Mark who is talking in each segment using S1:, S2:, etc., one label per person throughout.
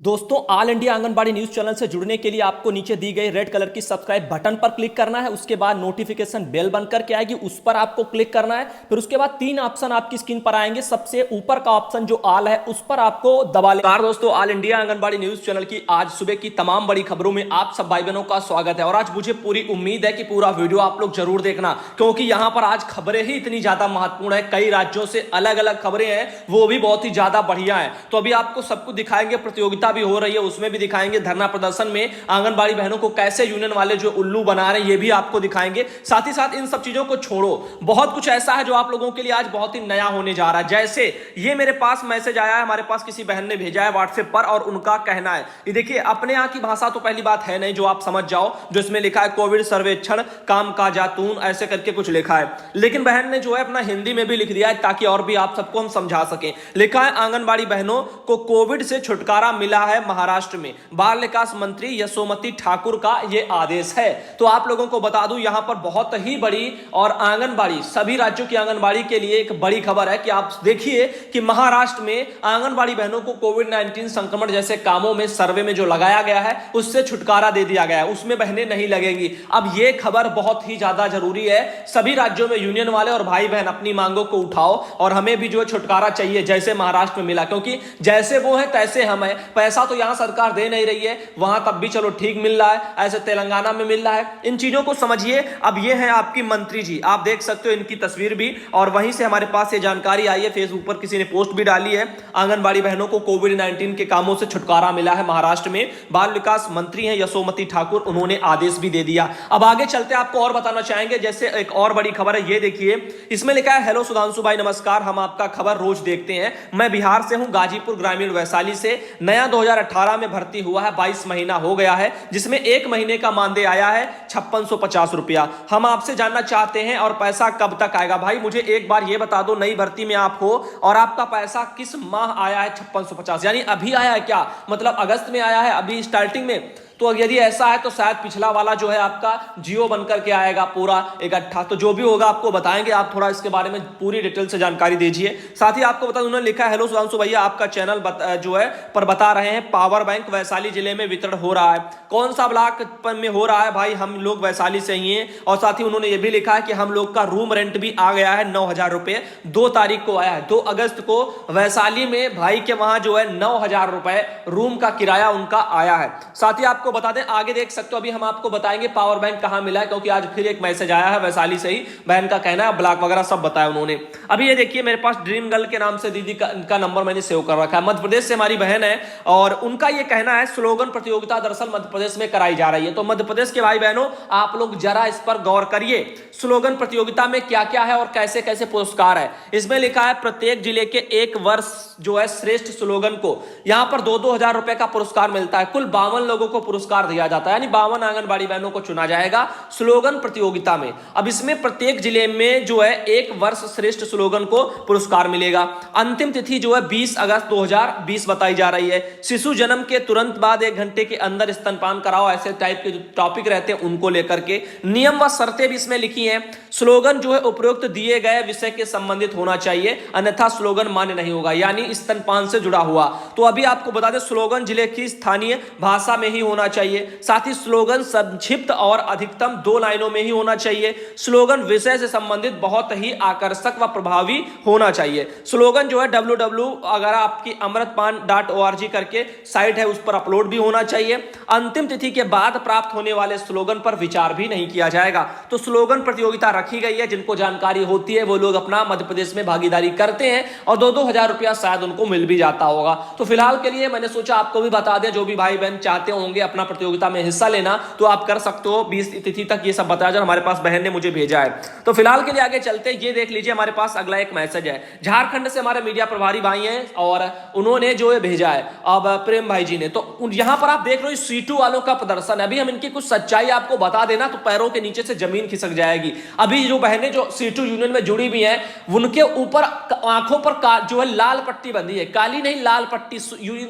S1: दोस्तों, all India anganwadi news channel से जुड़ने के लिए आपको नीचे दी गई रेड कलर की सब्सक्राइब बटन पर क्लिक करना है। उसके बाद नोटिफिकेशन बेल बनकर के आएगी, उस पर आपको क्लिक करना है। फिर उसके बाद तीन ऑप्शन आपकी स्क्रीन पर आएंगे। सबसे ऊपर का ऑप्शन जो ऑल है उस पर आपको दबा लेना। दोस्तों, all India anganwadi news channel की आज सुबह की तमाम बड़ी खबरों में आप सब भाई बहनों का स्वागत है। और आज मुझे पूरी उम्मीद है कि पूरा वीडियो आप लोग जरूर देखना, क्योंकि यहां पर आज खबरें ही इतनी ज्यादा महत्वपूर्ण है। कई राज्यों से अलग अलग खबरें हैं, वो भी बहुत ही ज्यादा बढ़िया है। तो अभी आपको सब कुछ दिखाएंगे, प्रतियोगिता भी हो रही है उसमें भी दिखाएंगे, धरना प्रदर्शन में आंगनबाड़ी बहनों को कैसे यूनियन वाले जो उल्लू बना रहे हैं ये भी आपको दिखाएंगे। साथ ही साथ इन सब चीजों को छोड़ो, बहुत कुछ ऐसा है जो आप लोगों के लिए आज बहुत ही नया होने जा रहा है। जैसे ये मेरे पास मैसेज आया है, हमारे पास किसी बहन ने भेजा है व्हाट्सएप पर, और उनका कहना है, ये देखिए, अपने यहाँ की भाषा तो पहली बात है नहीं जो आप समझ जाओ, जो इसमें लिखा है कोविड सर्वेक्षण काम का जातून ऐसे करके कुछ लिखा है। लेकिन बहन ने जो है अपना हिंदी में भी लिख दिया है ताकि और भी आप सबको हम समझा सकें। लिखा है, आंगनबाड़ी बहनों को कोविड से छुटकारा मिला है महाराष्ट्र में, बाल विकास मंत्री यशोमती ठाकुर का यह आदेश है। तो आप लोगों को बता दूं, यहां पर बहुत ही बड़ी और आंगनबाड़ी सभी राज्यों की आंगनबाड़ी के लिए एक बड़ी खबर है कि आप देखिए कि महाराष्ट्र में आंगनबाड़ी बहनों को कोविड-19 संक्रमण जैसे कामों में सर्वे में जो लगाया गया है उससे छुटकारा दे दिया गया है, उसमें बहनें नहीं लगेंगी। अब यह खबर बहुत ही ज्यादा जरूरी है। सभी राज्यों में यूनियन वाले और भाई बहन अपनी मांगों को उठाओ और हमें भी जो छुटकारा चाहिए जैसे महाराष्ट्र में मिला, क्योंकि जैसे वो है तैसे हम है। पैसा तो यहां सरकार दे नहीं रही है, वहां तब भी चलो ठीक मिल रहा है, ऐसे तेलंगाना में मिल रहा है। इन चीजों को समझिए। अब ये है आपकी मंत्री जी, आप देख सकते हो इनकी तस्वीर भी, और वहीं से हमारे पास ये जानकारी आई है, फेसबुक पर किसी ने पोस्ट भी डाली है। आंगनबाड़ी बहनों को कोविड-19 के कामों से छुटकारा मिला है महाराष्ट्र में, बाल विकास मंत्री हैं यशोमती ठाकुर, उन्होंने आदेश भी दे दिया। अब आगे चलते आपको और बताना चाहेंगे। जैसे एक और बड़ी खबर है, ये देखिए, इसमें लिखा है, हेलो सुधांशु भाई नमस्कार, हम आपका खबर रोज देखते हैं। मैं बिहार से हूं, गाजीपुर ग्रामीण वैशाली से, नया 2018 में भर्ती हुआ है, 22 महीना हो गया है, जिसमें एक महीने का मानदेय आया है 5650 रुपया। हम आपसे जानना चाहते हैं और पैसा कब तक आएगा। भाई मुझे एक बार यह बता दो, नई भर्ती में आप हो और आपका पैसा किस माह आया है 5650, यानी अभी आया है क्या? मतलब अगस्त में आया है, अभी स्टार्टिंग में? तो यदि ऐसा है तो शायद पिछला वाला जो है आपका जियो बनकर के आएगा पूरा इकट्ठा। तो जो भी होगा आपको बताएंगे, आप थोड़ा इसके बारे में पूरी डिटेल से जानकारी दीजिए। साथ ही आपको बता, उन्होंने लिखा है, हेलो सुधांशु भैया, आपका चैनल जो है पर बता रहे हैं पावर बैंक वैशाली जिले में वितरण हो रहा है। कौन सा ब्लॉक में हो रहा है? भाई हम लोग वैशाली से ही हैं। और साथ ही उन्होंने ये भी लिखा है कि हम लोग का रूम रेंट भी आ गया है 9000 रुपए, 2 तारीख को आया है, 2 अगस्त को वैशाली में भाई के वहां जो है 9000 रुपए रूम का किराया उनका आया है। साथ ही आपको बता दें, आगे देख सकते हो, अभी हम आपको बताएंगे पावर बैंक कहां मिला है, क्योंकि आज फिर एक मैसेज आया है वैशाली से ही, बहन का कहना है, ब्लॉक वगैरह सब बताया उन्होंने। अभी ये देखिए, मेरे पास ड्रीम गर्ल के नाम से दीदी का नंबर मैंने सेव कर रखा है, मध्य प्रदेश से हमारी बहन है, और उनका ये कहना है, स्लोगन प्रतियोगिता दरअसल मध्य प्रदेश में कराई जा रही है। तो मध्य प्रदेश के भाई बहनों, आप लोग जरा इस पर गौर करिए, स्लोगन प्रतियोगिता में क्या क्या है और कैसे कैसे पुरस्कार है। इसमें लिखा है, प्रत्येक जिले के एक वर्ष जो है श्रेष्ठ स्लोगन को यहां पर 2-2 हजार रुपए का पुरस्कार मिलता है। कुल 52 लोगों को पुरस्कार दिया जाता है, यानी 52 आंगनबाड़ी बहनों को चुना जाएगा स्लोगन प्रतियोगिता में। अब इसमें प्रत्येक जिले में जो है एक वर्ष श्रेष्ठ स्लोगन को पुरस्कार मिलेगा। अंतिम तिथि जो है 20 अगस्त 2020 बताई जा रही है। शिशु जन्म के तुरंत बाद 1 घंटे के अंदर स्तनपान कराओ, ऐसे टाइप के जो टॉपिक रहते हैं उनको लेकर के नियम व शर्तें भी इसमें लिखी हैं। स्लोगन जो है उपरोक्त दिए गए विषय के संबंधित होना चाहिए, अन्यथा स्लोगन मान्य नहीं होगा, यानी स्तनपान से जुड़ा हुआ। तो अभी आपको बता दें, स्लोगन जिले की स्थानीय भाषा में ही होना चाहिए। साथ ही स्लोगन संक्षिप्त और अधिकतम 2 लाइनों में ही होना चाहिए। स्लोगन विषय से संबंधित बहुत ही आकर्षक व प्रभावी होना चाहिए। स्लोगन जो है www अगर आपकी amritpan.org करके साइट है, उस पर अपलोड भी होना चाहिए। अंतिम तिथि के बाद प्राप्त होने वाले स्लोगन पर विचार भी नहीं किया जाएगा। तो स्लोगन प्रतियोगिता रखी गई है, जिनको जानकारी होती है वो लोग अपना मध्य प्रदेश में भागीदारी करते हैं, और 2-2 हजार रुपया शायद उनको मिल भी जाता होगा। तो फिलहाल के लिए मैंने सोचा आपको भी बता दें, जो भी भाई बहन चाहते होंगे अपना प्रतियोगिता में हिस्सा लेना तो आप कर सकते हो। 20 तिथि तक ये सब बताया जाए, हमारे पास बहन ने मुझे भेजा है। तो फिलहाल के लिए आगे चलते, ये देख लीजिए, हमारे पास अगला एक मैसेज है, झारखंड से हमारे मीडिया प्रभारी भाई हैं और उन्होंने जो है भेजा है, अब प्रेम भाई जी ने। तो यहां पर आप देख रहे हो सीटू वालों का प्रदर्शन। अभी हम इनकी कुछ सच्चाई आपको बता देना तो पैरों के नीचे से जमीन खिसक जाएगी। अब
S2: अभी जो बहनें जो सीटू यूनियन में जुड़ी हुई हैं, उनके ऊपर आंखों पर जो है लाल पट्टी बंधी है, काली नहीं लाल पट्टी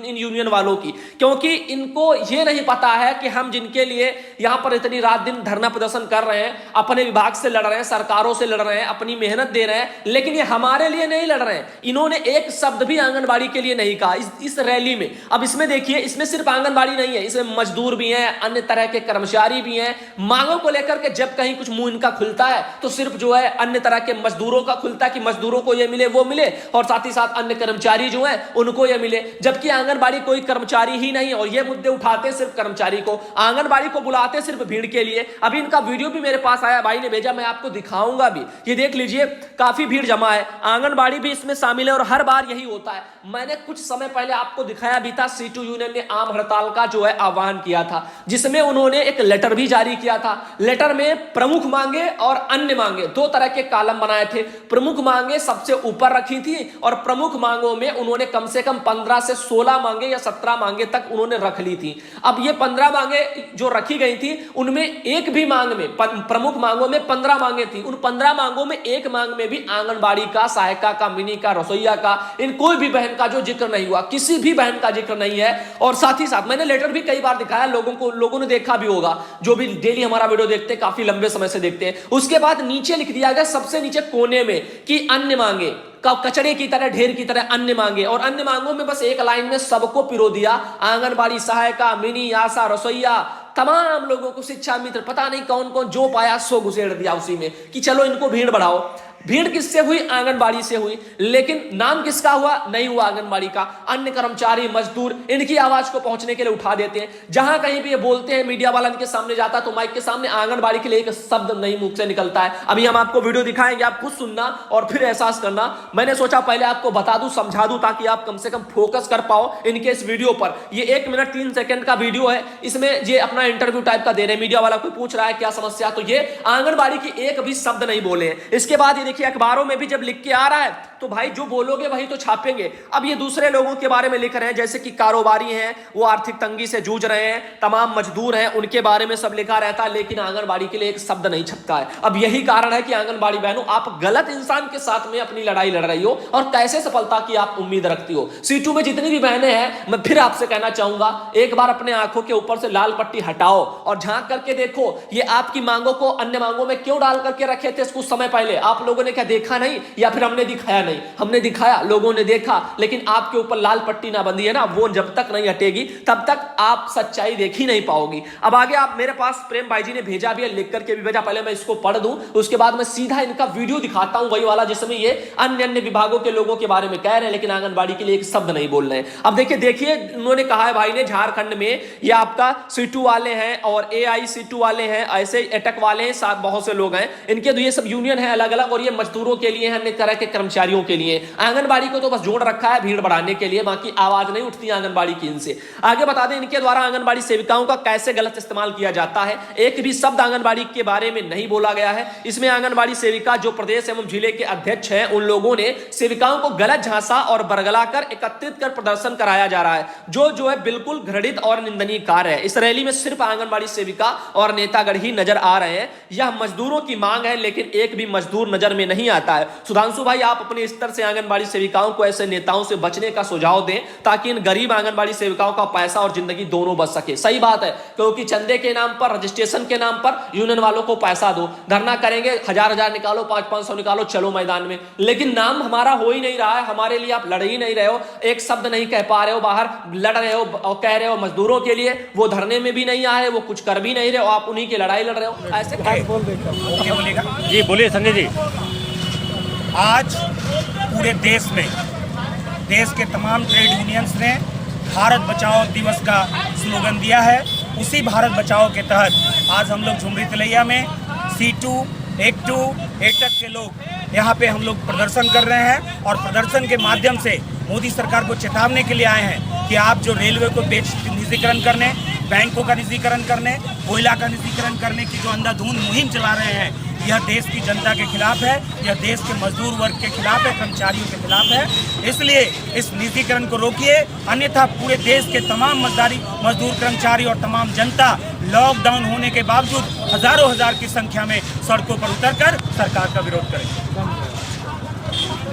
S2: इन यूनियन वालों की, क्योंकि इनको ये नहीं पता है कि हम जिनके लिए यहां पर इतनी रात दिन धरना प्रदर्शन कर रहे हैं, अपने विभाग से लड़ रहे हैं, सरकारों से लड़ रहे हैं, अपनी मेहनत दे रहे हैं, लेकिन ये हमारे लिए नहीं लड़ रहे हैं। इन्होंने एक शब्द भी आंगनबाड़ी के लिए नहीं कहा इस रैली में। अब इसमें देखिए, इसमें सिर्फ आंगनबाड़ी नहीं है, इसमें मजदूर भी हैं, अन्य तरह के कर्मचारी भी हैं। मांगों को लेकर के जब कहीं कुछ मुंह इनका खुलता है तो सिर्फ जो है अन्य तरह के मजदूरों का खुलता है कि मजदूरों को ये मिले वो मिले, और साथ ही साथ अन्य कर्मचारी जो है उनको ये मिले, जबकि आंगनबाड़ी कोई कर्मचारी ही नहीं। और ये मुद्दे उठाते सिर्फ कर्मचारी को, आंगनबाड़ी को बुलाते सिर्फ भीड़ के लिए। अभी इनका वीडियो भी मेरे पास आया, भाई ने भेजा, मैं आपको दिखाऊंगा भी। ये देख लीजिए, काफी भीड़ जमा है, आंगनबाड़ी भी इसमें शामिल है और हर बार यही होता है। मैंने कुछ समय पहले आपको दिखाया भी था, सीटू यूनियन ने आम हड़ताल का जो है आह्वान किया था, जिसमें उन्होंने एक लेटर भी जारी किया था। लेटर में प्रमुख मांगे और अन्य मांगे दो तरह के कॉलम बनाए थे। प्रमुख मांगे सबसे ऊपर रखी थी और प्रमुख मांगों में उन्होंने कम से कम 15 से 16 मांगे या 17 मांगे तक उन्होंने रख ली थी। अब ये 15 मांगे जो रखी गई थी, उनमें एक भी मांग में, प्रमुख मांगों में 15 मांगे थी, उन 15 मांगों में एक मांग में भी आंगनबाड़ी का, सहायिका का, मिनी का, रसोईया का, इन कोई भी बहन का जो जिक्र नहीं हुआ, किसी भी बहन का जिक्र नहीं है। और साथ ही साथ मैंने लेटर भी कई बार दिखाया लोगों को, लोगों ने देखा भी होगा, जो भी डेली हमारा वीडियो देखते हैं, काफी लंबे समय से देखते हैं। उसके बाद नीचे लिख दिया गया, सबसे नीचे कोने में, कि अन्य मांगे, कचड़े की तरह, ढेर की तरह अन्य मांगे। और अन्य मांगों में बस एक लाइन में सबको पिरो दिया, आंगनबाड़ी सहायिका, मिनी, आशा, रसोईया, तमाम लोगों को, शिक्षा मित्र, पता नहीं कौन कौन जो पाया सो घुसेड़ दिया उसी में, कि चलो इनको भीड़ बढ़ाओ। भीड़ किससे हुई? आंगनबाड़ी से हुई। लेकिन नाम किसका हुआ? नहीं हुआ आंगनबाड़ी का। अन्य कर्मचारी, मजदूर इनकी आवाज को पहुंचने के लिए उठा देते हैं। जहां कहीं भी ये बोलते हैं, मीडिया वाला इनके सामने जाता है, तो माइक के सामने आंगनबाड़ी के लिए एक शब्द नहीं मुख से निकलता है। अभी हम आपको वीडियो दिखाएंगे, आप खुद सुनना और फिर एहसास करना। मैंने सोचा पहले आपको बता दूं, समझा दूं, ताकि आप कम से कम फोकस कर पाओ इनके इस वीडियो पर। ये 1 मिनट 3 सेकंड का वीडियो है, इसमें ये अपना इंटरव्यू टाइप का दे रहे हैं। मीडिया वाला कोई पूछ रहा है क्या समस्या, तो ये आंगनबाड़ी की एक भी शब्द नहीं बोले हैं। इसके बाद ये देखिए, अखबारों में भी जब लिख के आ रहा है तो भाई जो बोलोगे वही तो छापेंगे। अब ये दूसरे लोगों के बारे में लिख रहे हैं, जैसे कि कारोबारी हैं, वो आर्थिक तंगी से जूझ रहे हैं, तमाम मजदूर हैं, उनके बारे में सब लिखा रहता है, लेकिन आंगनबाड़ी के लिए एक शब्द नहीं छपता है। अब यही कारण है कि आंगनबाड़ी बहनों, आप गलत इंसान के साथ में अपनी लड़ाई लड़ रही हो और कैसे सफलता की आप उम्मीद रखती हो। सीटू में जितनी भी बहनें हैं, मैं फिर आपसे कहना चाहूंगा, एक बार अपने आंखों के ऊपर से लाल पट्टी हटाओ और झांक करके देखो, ये आपकी मांगों को अन्य मांगों में क्यों डाल करके रखे थे कुछ समय पहले। आप लोगों ने क्या देखा नहीं, या फिर हमने दिखाया नहीं? हमने दिखाया, लोगों ने देखा, लेकिन आपके ऊपर लाल पट्टी ना बंधी है ना, वो जब तक नहीं हटेगी तब तक आप सच्चाई देख ही नहीं पाओगी। अब आगे आप, मेरे पास प्रेम भाई जी ने भेजा भी है, लिख करके भी भेजा, पहले मैं इसको पढ़ दूं, उसके बाद मैं सीधा इनका वीडियो दिखाता हूं, वही वाला जिसमें ये अन्य विभागों के लोगों के बारे में कह रहे हैं, लेकिन आंगनबाड़ी के लिए एक शब्द नहीं बोल रहे हैं। अब देखिए, उन्होंने कहा है भाई ने, झारखंड में ये आपका सीटू वाले हैं और AI सीटू वाले हैं, ऐसे एटक वाले हैं, साथ बहुत से लोग हैं, इनके ये सब यूनियन है अलग अलग, और ये मजदूरों के लिए, अन्य तरह के कर्मचारियों के लिए। आंगनबाड़ी को तो बस जोड़ रखा है भीड़ बढ़ाने के लिए, बाकी आवाज नहीं उठती आंगनबाड़ी की इनसे। आगे बता दें, इनके द्वारा आंगनबाड़ी सेविकाओं का कैसे गलत इस्तेमाल किया जाता है। एक भी शब्द आंगनबाड़ी के बारे में नहीं बोला गया है। इसमें आंगनबाड़ी सेविका जो प्रदेश एवं जिले के अध्यक्ष हैं, उन लोगों ने सेविकाओं को गलत झांसा और बरगला कर एकत्रित कर प्रदर्शन कराया जा रहा है, जो है बिल्कुल घृणित और निंदनीय कार्य है। इस रैली में सिर्फ आंगनबाड़ी सेविका और नेतागढ़ ही नजर आ रहे हैं। यह मजदूरों की मांग है, लेकिन एक भी मजदूर नजर में नहीं आता है। सुधांशु भाई, आप अपने स्तर से आंगनबाड़ी सेविकाओं को ऐसे नेताओं से बचने का सुझाव दें, ताकि इन गरीब आंगनबाड़ी सेविकाओं का पैसा और जिंदगी दोनों बच सके। सही बात है, क्योंकि चंदे के नाम पर, रजिस्ट्रेशन के नाम पर यूनियन वालों को पैसा दो, धरना करेंगे, 1000 निकालो, 500 निकालो, चलो मैदान में, लेकिन नाम हमारा हो ही नहीं रहा है, हमारे लिए आप लड़ ही नहीं रहे हो, एक शब्द नहीं कह पा रहे हो, बाहर लड़ रहे हो और कह रहे हो मजदूरों के लिए, वो धरने में भी नहीं आए, वो कुछ कर भी नहीं रहे हो, आप उन्हीं की लड़ाई लड़ रहे हो। ऐसे
S3: बोलेगा जी, बोलिए संजय जी। आज पूरे देश में, देश के तमाम ट्रेड यूनियंस ने भारत बचाओ दिवस का स्लोगन दिया है। उसी भारत बचाओ के तहत आज हम लोग झुमरी तलैया में सीटू, एक्टू, एटक के लोग यहाँ पे हम लोग प्रदर्शन कर रहे हैं, और प्रदर्शन के माध्यम से मोदी सरकार को चेतावने के लिए आए हैं कि आप जो रेलवे को निजीकरण करने, बैंकों का निजीकरण करने, कोयला का निजीकरण करने की जो अंधाधुंध मुहिम चला रहे हैं, यह देश की जनता के खिलाफ है, यह देश के मजदूर वर्ग के खिलाफ है, कर्मचारियों के खिलाफ है। इसलिए इस निजीकरण को रोकिए, अन्यथा पूरे देश के तमाम मजदूर, कर्मचारी और तमाम जनता लॉकडाउन होने के बावजूद हजारों हजार की संख्या में सड़कों पर उतरकर सरकार का विरोध करेंगे।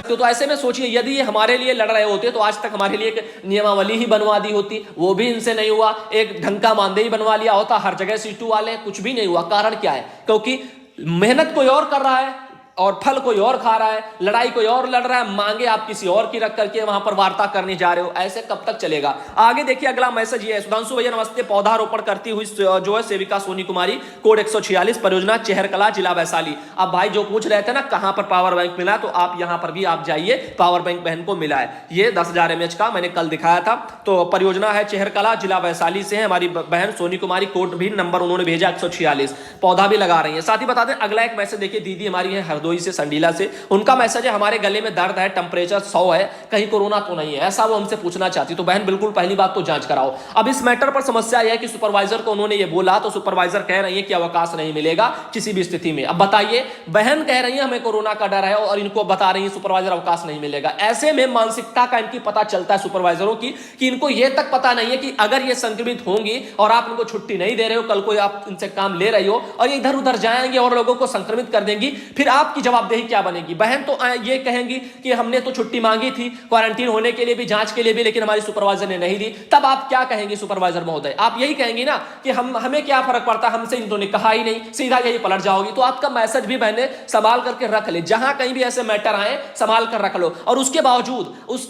S2: तो ऐसे में सोचिए, यदि ये हमारे लिए लड़ रहे होते तो आज तक हमारे लिए एक नियमावली ही बनवा दी होती, वो भी इनसे नहीं हुआ। एक ढंग का मानदेय बनवा लिया होता, हर जगह सीटू वाले, कुछ भी नहीं हुआ। कारण क्या है? क्योंकि मेहनत कोई और कर रहा है और फल कोई और खा रहा है, लड़ाई कोई और लड़ रहा है, मांगे आप किसी और की रख करके वहां पर वार्ता करने जा रहे हो। ऐसे कब तक चलेगा? आगे देखिए, अगला मैसेज ये है। सुधांशु भैया नमस्ते। पौधारोपण करती हुई जो है सेविका सोनी कुमारी, कोड 146, परियोजना चेहरकला, जिला वैशाली। अब भाई जो पूछ रहे थे ना कहां पर पावर बैंक मिला, तो आप यहां पर भी आप जाइए, पावर बैंक बहन को मिला है। ये 10,000 mAh का मैंने कल दिखाया था। तो परियोजना है चेहरकला, जिला वैशाली से है हमारी बहन सोनी कुमारी। कोड भी नंबर उन्होंने भेजा 146, पौधा भी लगा रही है। साथ ही बता दें, अगला एक मैसेज देखिए, दीदी हमारी है हरदोई से, संडीला से। उनका मैसेज है, हमारे गले में दर्द है, टेम्परेचर 100 है, कहीं कोरोना तो नहीं है, ऐसा वो हमसे पूछना चाहती। तो बहन बिल्कुल पहली बात तो जांच कराओ। अब इस मैटर पर समस्या यह है कि सुपरवाइजर को उन्होंने ये बोला, तो सुपरवाइजर कह रही है कि अवकाश नहीं मिलेगा किसी भी स्थिति में। अब बताइए, बहन कह रही है हमें कोरोना का डर है और इनको बता रही है सुपरवाइजर अवकाश नहीं मिलेगा। ऐसे में मानसिकता का इनकी पता चलता है सुपरवाइजरों की, कि इनको यह तक पता नहीं है कि अगर ये संक्रमित होंगी और आप इनको छुट्टी नहीं दे रहे हो, कल को आप इनसे काम ले रही हो और ये इधर उधर जाएंगे और लोगों को संक्रमित कर देंगी, फिर आपकी जवाबदेही क्या बनेगी? बहन तो ये कहेंगे कि हमने तो छुट्टी मांगी थी क्वारंटीन होने के लिए भी, जांच के लिए भी, लेकिन हमारी सुपरवाइजर ने नहीं दी। तब आप क्या कहेंगे सुपरवाइजर महोदय? आप यही कहेंगे ना कि हमें क्या फर्क पड़ता, हमसे इन्होंने कहा ही नहीं, सीधा यही पलट जाओगी। तो आपका मैसेज भी बहने संभाल करके रख ले, जहां कहीं भी ऐसे मैटर आए संभाल कर रख लो। और उसके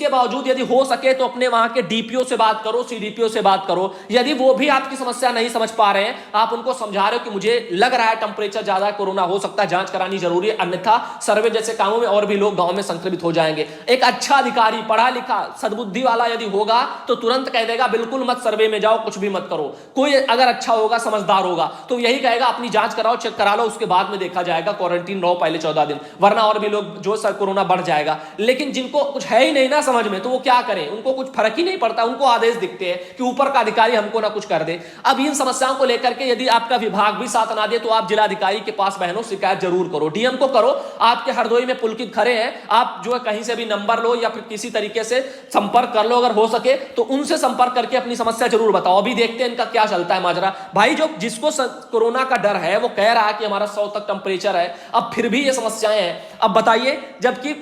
S2: बावजूद यदि हो सके तो अपने वहां के डीपीओ से बात करो, सीडीपीओ से बात करो। यदि वो भी आपकी समस्या नहीं समझ पा रहे हैं, आप उनको समझा रहे हो कि मुझे लग रहा है टेम्परेचर ज्यादा है, कोरोना हो सकता है, जांच करानी जरूरी है, अन्यथा सर्वे जैसे कामों में और भी लोग गांव में संक्रमित हो जाएंगे। एक अच्छा अधिकारी, पढ़ा लिखा, सद्बुद्धि वाला यदि होगा तो तुरंत कह देगा बिल्कुल मत सर्वे में जाओ, कुछ भी मत करो। कोई अगर अच्छा होगा, समझदार होगा, तो यही कहेगा अपनी जांच कराओ, चेक करा लो, उसके बाद में देखा जाएगा, क्वारंटीन रहो पहले 14 दिन, वरना और भी लोग जो सर कोरोना बढ़ जाएगा। लेकिन जिनको कुछ है ही नहीं ना समझ में, तो वो क्या करें? उनको कुछ फर्क ही नहीं पड़ता, उनको आदेश दिखते हैं कि ऊपर का अधिकारी हमको ना कुछ कर दे। अब इन समस्याओं को लेकर के यदि आपका विभाग भी साथ ना दे, तो आप जिलाधिकारी के पास बहनों शिकायत जरूर करो, डीएम को करो। आपके हरदोई में पुलकित खड़े हैं, आप जो है कहीं से भी नंबर लो या फिर किसी तरीके से संपर्क कर लो, अगर हो सके तो उनसे संपर्क करके अपनी समस्या जरूर बताओ। अभी देखते हैं इनका क्या चलता है माजरा। भाई जो जिसको कोरोना का डर है वो कह रहा है कि हमारा 100 तक टेम्परेचर है, अब फिर भी ये समस्याएं हैं। अब बताइए, जबकि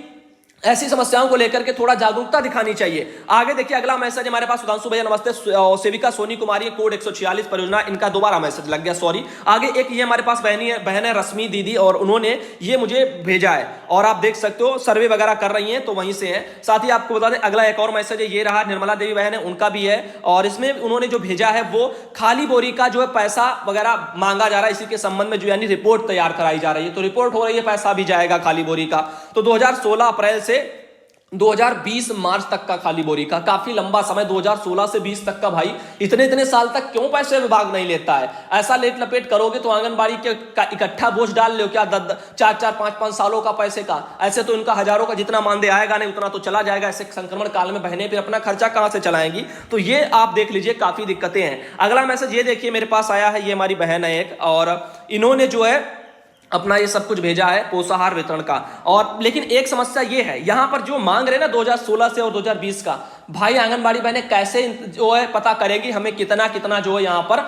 S2: ऐसी समस्याओं को लेकर के थोड़ा जागरूकता दिखानी चाहिए। आगे देखिए, अगला मैसेज हमारे पास, सुधांशु भैया नमस्ते। सेविका सोनी कुमारी, कोड 146, परियोजना, इनका दोबारा मैसेज लग गया, सॉरी। आगे एक ये हमारे पास बहन है रश्मि दीदी, और उन्होंने ये मुझे भेजा है और आप देख सकते हो सर्वे वगैरह कर रही हैं, तो वहीं से है। साथ ही आपको बता दें, अगला एक और मैसेज है, ये रहा, निर्मला देवी बहन है, उनका भी है, और इसमें उन्होंने जो भेजा है वो खाली बोरी का जो है पैसा वगैरह मांगा जा रहा है, इसी के संबंध में जो यानी रिपोर्ट तैयार कराई जा रही है। तो रिपोर्ट हो रही है, पैसा भी जाएगा खाली बोरी का। तो 2016 अप्रैल से 2020 मार्च तक का खाली बोरी का, काफी लंबा समय, 2016 से 20 तक का। भाई इतने साल तक क्यों पैसे विभाग नहीं लेता है? ऐसा लेट लपेट करोगे तो आंगनबाड़ी के इकट्ठा बोझ डाल लो क्या, 4-4, 5-5 सालों का पैसे का। ऐसे तो इनका हजारों का जितना मानदेय आएगा नहीं उतना तो चला जाएगा। ऐसे संक्रमण काल में बहनें फिर अपना खर्चा कहां से चलाएंगी? तो ये आप देख लीजिए, काफी दिक्कतें हैं। अगला मैसेज ये देखिए मेरे पास आया है, ये हमारी बहन है एक, और इन्होंने जो है अपना ये सब कुछ भेजा है पोषाहार वितरण का। और लेकिन एक समस्या ये है, यहां पर जो मांग रहे ना 2016 से और 2020 का, भाई आंगनबाड़ी बहनें कैसे जो है पता करेगी हमें कितना कितना जो है यहां पर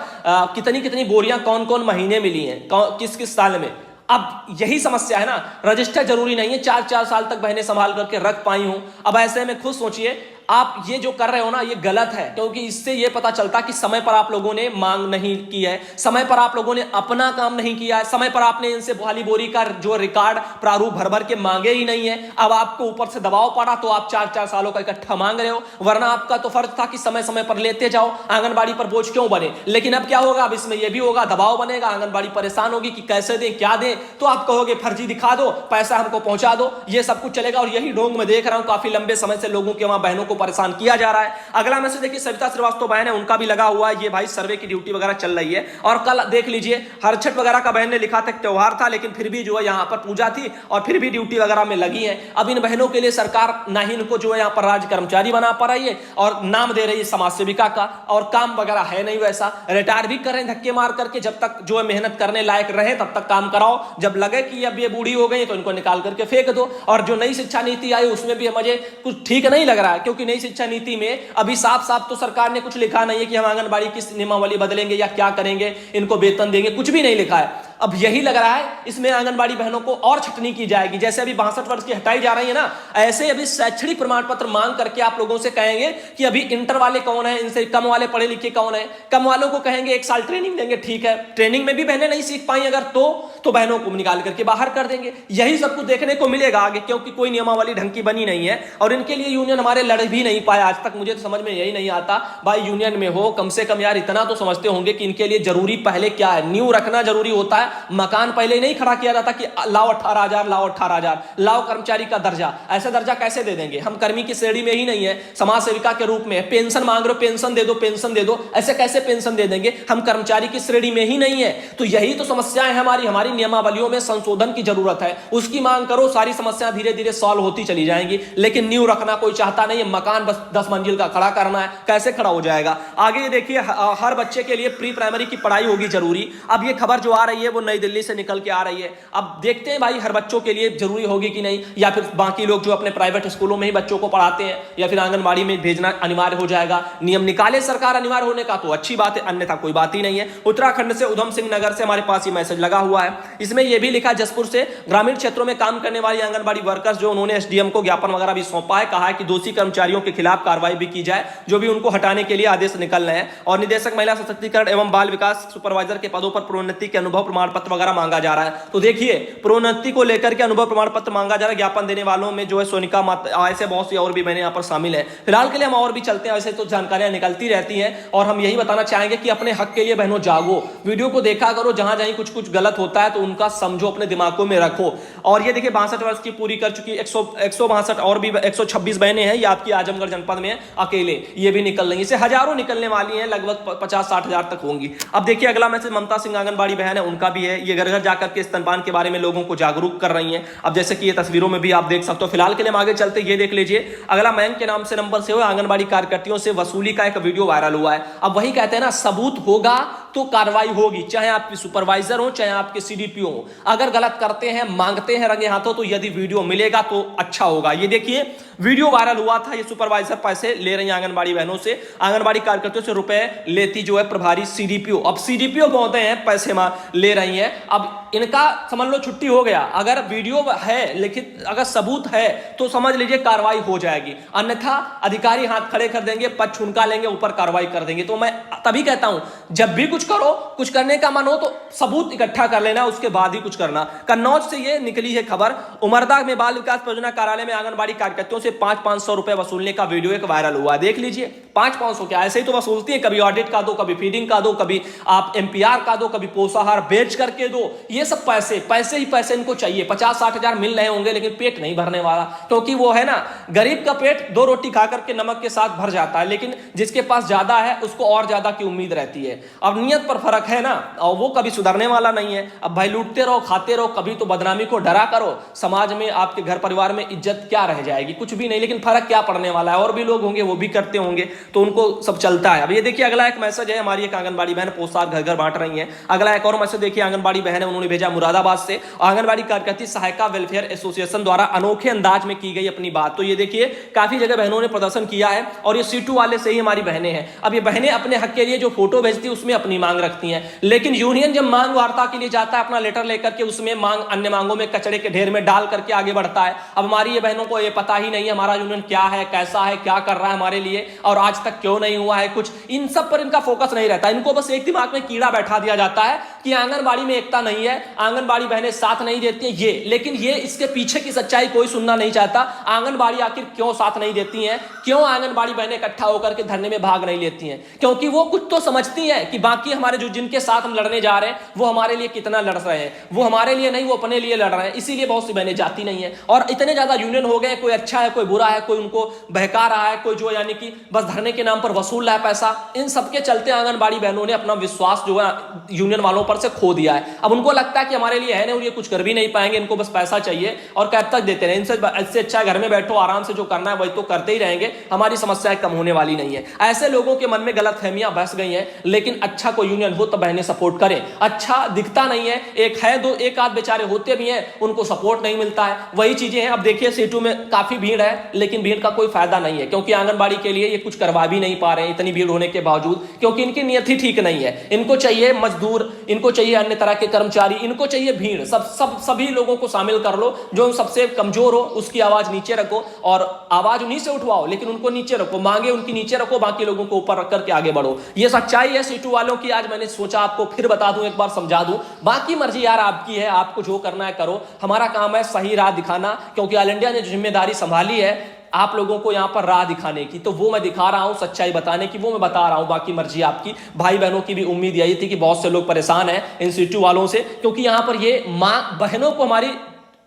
S2: कितनी कितनी बोरियां कौन कौन महीने मिली हैं, किस किस साल में? अब यही समस्या है ना, रजिस्टर जरूरी नहीं है 4-4 साल तक बहनें संभाल करके रख पाई हूं। अब ऐसे में खुद सोचिए, आप ये जो कर रहे हो ना ये गलत है, क्योंकि इससे ये पता चलता कि समय पर आप लोगों ने मांग नहीं की है, समय पर आप लोगों ने अपना काम नहीं किया है, समय पर आपने इनसे खाली बोरी का जो रिकॉर्ड प्रारूप भर भर के मांगे ही नहीं है। अब आपको ऊपर से दबाव पड़ा तो आप 4-4 सालों का इकट्ठा मांग रहे हो, वरना आपका तो फर्ज था कि समय समय पर लेते जाओ, आंगनबाड़ी पर बोझ क्यों बने। लेकिन अब क्या होगा, अब इसमें यह भी होगा, दबाव बनेगा, आंगनबाड़ी परेशान होगी कि कैसे दें क्या दें, तो आप कहोगे फर्जी दिखा दो, पैसा हमको पहुंचा दो, ये सब कुछ चलेगा। और यही ढोंग मैं देख रहा हूं, काफी लंबे समय से लोगों के वहां बहनों को परेशान किया जा रहा है। अगला मैसेज देखिए, सविता श्रीवास्तव बहन है, उनका भी लगा हुआ है, ये भाई सर्वे की ड्यूटी वगैरह चल रही है। और कल देख लीजिए हरछठ वगैरह का बहन ने लिखा था, त्योहार था लेकिन फिर भी जो है यहां पर पूजा थी और फिर भी ड्यूटी वगैरह में लगी है। अब इन बहनों के लिए सरकार ना ही इनको जो है यहां पर राज्य कर्मचारी बना पा रही है और नाम दे रही है समाज सेविका का, और काम वगैरह है नहीं वैसा, रिटायर भी कर रहे हैं धक्के मार करके। जब तक जो है मेहनत करने लायक रहे तब तक काम कराओ, जब लगे कि अब ये बूढ़ी हो गई तो इनको निकाल करके फेंक दो। और जो नई शिक्षा नीति आई उसमें भी मुझे कुछ ठीक नहीं लग रहा है, क्योंकि नई शिक्षा नीति में अभी साफ साफ तो सरकार ने कुछ लिखा नहीं है कि हम आंगनबाड़ी की नियमावली बदलेंगे या क्या करेंगे, इनको वेतन देंगे, कुछ भी नहीं लिखा है। अब यही लग रहा है इसमें आंगनबाड़ी बहनों को और छटनी की जाएगी। जैसे अभी 62 वर्ष की हटाई जा रही है ना, ऐसे अभी शैक्षणिक प्रमाण पत्र मांग करके आप लोगों से कहेंगे कि अभी इंटर वाले कौन है, इनसे कम वाले पढ़े लिखे कौन है। कम वालों को कहेंगे 1 साल ट्रेनिंग देंगे, ठीक है, ट्रेनिंग में भी बहनें नहीं सीख पाई अगर तो बहनों को निकाल करके बाहर कर देंगे। यही सब कुछ देखने को मिलेगा आगे, क्योंकि कोई नियमावली ढंग की बनी नहीं है और इनके लिए यूनियन हमारे लड़ भी नहीं पाया आज तक। मुझे तो समझ में यही नहीं आता, भाई यूनियन में हो कम से कम यार इतना तो समझते होंगे कि इनके लिए जरूरी पहले क्या है, नींव रखना जरूरी होता है। मकान पहले नहीं खड़ा किया जाता कि लाओ 18,000 लाओ 18,000 लाओ कर्मचारी का दर्जा, ऐसा दर्जा कैसे दे देंगे? हम कर्मी की श्रेणी में ही नहीं है, समाज सेविका के रूप में पेंशन मांग रहे हो, पेंशन दे दो, पेंशन दे दो, ऐसे कैसे पेंशन दे देंगे? हम कर्मचारी की श्रेणी में ही नहीं है। तो यही तो समस्याएं हमारी नियमावलियों में संशोधन की जरूरत है, उसकी मांग करो, सारी समस्याएं धीरे धीरे सॉल्व होती चली जाएंगी। लेकिन नींव रखना कोई चाहता नहीं है, मकान बस 10 मंजिल का खड़ा करना है, कैसे खड़ा हो जाएगा? आगे ये देखिए, हर बच्चे के लिए प्री प्राइमरी की पढ़ाई होगी जरूरी। अब ये खबर जो आ रही है वो नई दिल्ली से निकल के आ रही है। अब देखते हैं भाई हर बच्चों के लिए जरूरी होगी कि नहीं, या फिर बाकी लोग जो अपने प्राइवेट स्कूलों में ही बच्चों को पढ़ाते हैं या फिर आंगनबाड़ी में भेजना अनिवार्य हो जाएगा। नियम निकाले सरकार अनिवार्य होने का तो अच्छी बात है, अन्यथा कोई बात ही नहीं है। उत्तराखंड से उधम सिंह नगर से हमारे पास ये मैसेज लगा हुआ है, इसमें यह भी लिखा, जसपुर से ग्रामीण क्षेत्रों में काम करने वाली आंगनबाड़ी वर्कर्स जो उन्होंने एसडीएम को ज्ञापन वगैरह भी सौंपा है, कहा है कि दोषी कर्मचारियों के खिलाफ कार्रवाई भी की जाए, जो भी उनको हटाने के लिए आदेश निकल रहे हैं। और निदेशक महिला सशक्तिकरण एवं बाल विकास सुपरवाइजर के पदों पर प्रोन्नति के अनुभव प्रमाण पत्र वगैरह मांगा जा रहा है। तो देखिए, प्रोन्नति को लेकर के अनुभव प्रमाण पत्र मांगा जा रहा है। ज्ञापन देने वालों में जो है सोनिका ऐसे बहुत सी और भी बहनें यहाँ पर शामिल है। फिलहाल के लिए हम और भी चलते हैं, वैसे तो जानकारियां निकलती रहती हैं और हम यही बताना चाहेंगे कि अपने हक के लिए बहनों जागो, वीडियो को देखा करो, जहां जहां कुछ गलत होता है तो उनका समझो, अपने दिमागों में रखो। और ये देखिए 62 वर्ष की पूरी कर चुकी 162 और भी 126 बहनें हैं, ये आपकी आजमगढ़ जनपद में अकेले ये भी निकल रही है। इसे हजारों निकलने वाली हैं, लगभग 50-60 हजार तक होंगी। अब देखिए अगला मैसेज ममता सिंह आंगनबाड़ी बहन है, उनका भी है। ये घर घर जाकर के स्तनपान के बारे में लोगों को जागरूक कर रही हैं। अब जैसे कि ये तस्वीरों में भी आप देख सकते हो। फिलहाल के लिए हम आगे चलते, ये देख लीजिए, अगला मयंक के नाम से नंबर से हो, आंगनबाड़ी कार्यकर्तियों से वसूली का एक वीडियो वायरल हुआ है। अब वही कहते हैं ना, सबूत होगा तो कार्रवाई होगी, चाहे आपके सुपरवाइजर हो चाहे आपके सीडीपीओ हो। अगर गलत करते हैं, मांगते हैं रंगे हाथों, तो यदि वीडियो मिलेगा तो अच्छा होगा। ये देखिए वीडियो वायरल हुआ था, ये सुपरवाइजर पैसे ले रही हैं आंगनबाड़ी बहनों से, आंगनबाड़ी कार्यकर्तियों से रुपए लेती जो है प्रभारी सीडीपीओ। अब सीडीपीओ बोलते हैं पैसे ले रही हैं। अब इनका समझ लो छुट्टी हो गया, अगर वीडियो है लिखित, अगर सबूत है तो समझ लीजिए कार्रवाई हो जाएगी, अन्यथा अधिकारी हाथ खड़े कर देंगे, पद छुनका लेंगे, ऊपर कार्रवाई कर देंगे। तो मैं तभी कहता हूं, जब भी कुछ करो, कुछ करने का मन हो तो सबूत इकट्ठा कर लेना, उसके बाद ही कुछ करना। कन्नौज से ये निकली है खबर, उमरदा में बाल विकास परियोजना कार्यालय में आंगनबाड़ी कार्यकर्तियों से 500-500 रुपए वसूलने का वीडियो एक वायरल हुआ। देख लीजिए, 500-500 क्या, ऐसे ही तो वसूलती है, कभी ऑडिट का दो, कभी फीडिंग का दो, कभी आप एमपीआर का दो, कभी पोषाहार बेच करके दो। ये सब पैसे ही पैसे इनको चाहिए। 50-60 हजार मिल रहे होंगे, लेकिन पेट नहीं भरने वाला, क्योंकि वो है ना, गरीब का पेट 2 रोटी खा करके नमक के साथ भर जाता है, लेकिन जिसके पास ज्यादा है उसको और ज्यादा की उम्मीद रहती है। अब नियत पर फर्क है ना, और वो कभी सुधरने वाला नहीं है। अब भाई लूटते रहो, खाते रहो, कभी तो बदनामी को डरा करो, समाज में आपके घर परिवार में इज्जत क्या रह जाएगी? कुछ भी नहीं, लेकिन फर्क क्या पड़ने वाला है? और भी लोग होंगे वो भी करते होंगे, तो उनको सब चलता है। अब ये देखिए अगला एक मैसेज है, हमारी एक आंगनबाड़ी बहन पोशाक घर घर बांट रही है। अगला एक और मैसेज देखिए, आंगनबाड़ी बहन है, उन्होंने भेजा मुरादाबाद से, आंगनबाड़ी कार्यकर्ती सहायता वेलफेयर एसोसिएशन द्वारा अनोखे अंदाज में की गई अपनी बात। तो ये देखिए काफी जगह बहनों ने प्रदर्शन किया है, और ये सीटू वाले से ही हमारी बहनें हैं। अब ये बहनें अपने हक के लिए जो फोटो भेजती है उसमें अपनी मांग रखती हैं, लेकिन यूनियन जब मांग वार्ता के लिए जाता है अपना लेटर लेकर के, उसमें मांग अन्य मांगों में कचड़े के ढेर में डाल करके आगे बढ़ता है। अब हमारी ये बहनों को ये पता ही नहीं है हमारा यूनियन क्या है, कैसा है, क्या कर रहा है हमारे लिए, और आज तक क्यों नहीं हुआ है कुछ, इन सब पर इनका फोकस नहीं रहता। इनको बस एक दिमाग में कीड़ा बैठा दिया जाता है कि आंगनबाड़ी में एकता नहीं है, आंगनबाड़ी बहनें साथ नहीं देती हैं, ये, लेकिन ये इसके पीछे की सच्चाई कोई सुनना नहीं चाहता। आंगनबाड़ी आखिर क्यों साथ नहीं देती हैं, क्यों आंगनबाड़ी बहनें इकट्ठा होकर के धरने में भाग नहीं लेती हैं? क्योंकि वो कुछ तो समझती हैं कि बाकी हमारे जो जिनके साथ हम लड़ने जा रहे हैं वो हमारे लिए कितना लड़ रहे हैं, वो हमारे लिए नहीं, वो अपने लिए लड़ रहे हैं। इसीलिए बहुत सी बहनें जाती नहीं है, और इतने ज्यादा यूनियन हो गए, कोई अच्छा है, कोई बुरा है, कोई उनको बहका रहा है, कोई जो यानी कि बस धरने के नाम पर वसूल रहा है पैसा। इन सबके चलते आंगनबाड़ी बहनों ने अपना विश्वास जो है यूनियन वालों पर से खो दिया है। अब उनको लगता है कि हमारे लिए है नहीं और ये कुछ कर भी नहीं पाएंगे, इनको बस पैसा चाहिए और कब तक देते रहे, इससे अच्छा घर में बैठो आराम से जो करना है वही तो करते ही रहेंगे, हमारी समस्याएं कम होने वाली नहीं है। ऐसे लोगों के मन में गलतफहमियां बस गई हैं। लेकिन अच्छा कोई यूनियन हो तो बहनें सपोर्ट करें। अच्छा दिखता नहीं है, एक आध बेचारे होते भी हैं, उनको सपोर्ट नहीं मिलता है, वही चीजें हैं। अब देखिए C2 में काफी भीड़ है, लेकिन भीड़ का कोई फायदा नहीं है, क्योंकि आंगनबाड़ी के लिए ये कुछ करवा भी नहीं पा रहे हैं इतनी भीड़ होने के बावजूद, क्योंकि इनकी नियत ही ठीक नहीं है। इनको चाहिए मजदूर, इनको चाहिए अन्य तरह के कर्मचारी, इनको चाहिए भीड़। सभी लोगों को शामिल कर लो, जो सबसे कमजोर हो उसकी आवाज नीचे रखो और आवाज उन्हीं से उठवाओ, लेकिन उनको नीचे रखो, मांगे उनकी नीचे रखो, बाकी लोगों को ऊपर रख करके आगे बढ़ो। ये सच्चाई है C2 वालों की। आज मैंने सोचा आपको फिर बता दूं, एक बार समझा दूं। बाकी मर्जी यार आपकी है, आपको जो करना है करो, हमारा काम है सही राह दिखाना, क्योंकि ऑल इंडिया ने जिम्मेदारी संभाली है आप लोगों को यहां पर राह दिखाने की, तो वो मैं दिखा रहा हूं, सच्चाई बताने की वो मैं बता रहा हूं। बाकी मर्जी आपकी। भाई बहनों की भी उम्मीद यही थी कि बहुत से लोग परेशान हैं इन C2 वालों से, क्योंकि यहां पर ये मां बहनों को हमारी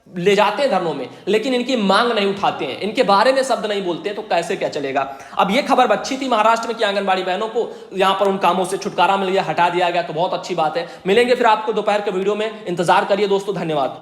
S2: ले जाते हैं धरनों में, लेकिन इनकी मांग नहीं उठाते हैं, इनके बारे में शब्द नहीं बोलते हैं, तो कैसे क्या चलेगा। अब ये खबर अच्छी थी महाराष्ट्र में कि आंगनबाड़ी बहनों को यहां पर उन कामों से छुटकारा मिल गया, हटा दिया गया, तो बहुत अच्छी बात है। मिलेंगे फिर आपको दोपहर के वीडियो में, इंतजार करिए दोस्तों, धन्यवाद।